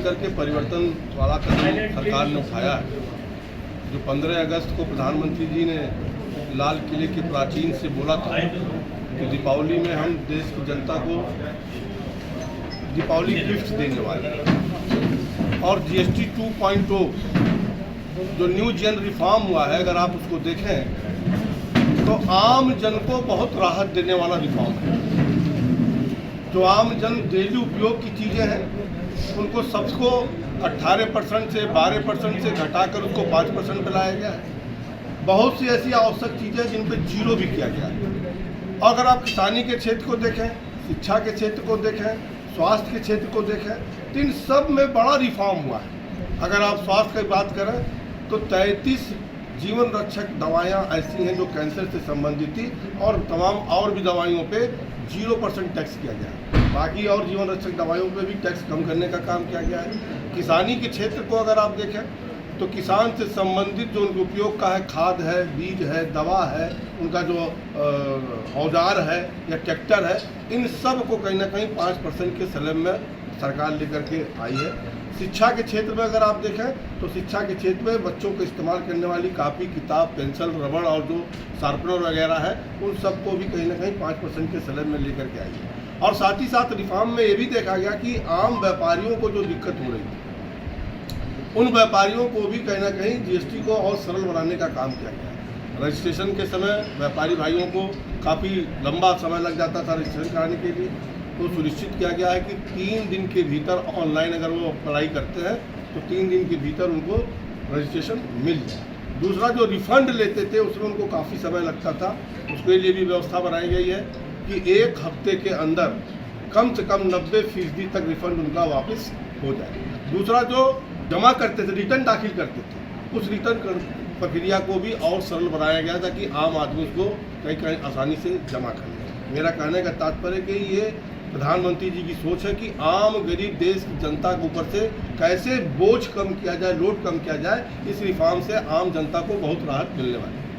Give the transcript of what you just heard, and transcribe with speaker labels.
Speaker 1: लेकर के परिवर्तन वाला कदम सरकार ने उठाया है। जो 15 अगस्त को प्रधानमंत्री जी ने लाल किले के प्राचीन से बोला था कि दीपावली में हम देश की जनता को दीपावली गिफ्ट देने वाले हैं, और GST 2.0 जो न्यू जेन रिफॉर्म हुआ है, अगर आप उसको देखें तो आम जन को बहुत राहत देने वाला रिफॉर्म है। जो आम जन डेली उपयोग की चीज़ें हैं उनको सबको 18% से 12% से घटाकर उसको 5% पे लाया गया है। बहुत सी ऐसी आवश्यक चीज़ें जिन पर जीरो भी किया गया है। और अगर आप किसानी के क्षेत्र को देखें, शिक्षा के क्षेत्र को देखें, स्वास्थ्य के क्षेत्र को देखें, तो इन सब में बड़ा रिफॉर्म हुआ है। अगर आप स्वास्थ्य की बात करें तो 33 जीवन रक्षक दवाइयाँ ऐसी हैं जो कैंसर से संबंधित थी, और तमाम और भी दवाइयों पे 0% टैक्स किया गया है। बाकी और जीवन रक्षक दवाइयों पे भी टैक्स कम करने का काम किया गया है। किसानी के क्षेत्र को अगर आप देखें तो किसान से संबंधित जो उनके उपयोग का है, खाद है, बीज है, दवा है, उनका जो औजार है या ट्रैक्टर है, इन सब को कहीं ना कहीं 5% के स्लैब में सरकार लेकर के आई है। शिक्षा के क्षेत्र में अगर आप देखें तो शिक्षा के क्षेत्र में बच्चों को इस्तेमाल करने वाली कापी, किताब, पेंसिल, रबड़ और जो शार्पनर वगैरह है, उन सबको भी कहीं ना कहीं 5% के स्लैब में लेकर के आई है। और साथ ही साथ रिफॉर्म में ये भी देखा गया कि आम व्यापारियों को जो दिक्कत हो रही थी, उन व्यापारियों को भी कहीं ना कहीं GST को और सरल बनाने का काम किया गया। रजिस्ट्रेशन के समय व्यापारी भाइयों को काफ़ी लंबा समय लग जाता था रजिस्ट्रेशन कराने के लिए, तो सुनिश्चित किया गया है कि 3 दिन के भीतर ऑनलाइन अगर वो अप्लाई करते हैं तो 3 दिन के भीतर उनको रजिस्ट्रेशन मिल जाए। दूसरा, जो रिफंड लेते थे उसमें उनको काफ़ी समय लगता था, उसके लिए भी व्यवस्था बनाई गई है कि 1 हफ्ते के अंदर कम से कम 90% तक रिफंड उनका वापस हो जाए। दूसरा, जो जमा करते थे, रिटर्न दाखिल करते थे, उस रिटर्न प्रक्रिया को भी और सरल बनाया गया ताकि आम आदमी उसको कहीं कहीं आसानी से जमा कर ले। मेरा कहने का तात्पर्य कि ये प्रधानमंत्री जी की सोच है कि आम गरीब देश की जनता के ऊपर से कैसे बोझ कम किया जाए, लोड कम किया जाए। इस रिफॉर्म से आम जनता को बहुत राहत मिलने वाली है।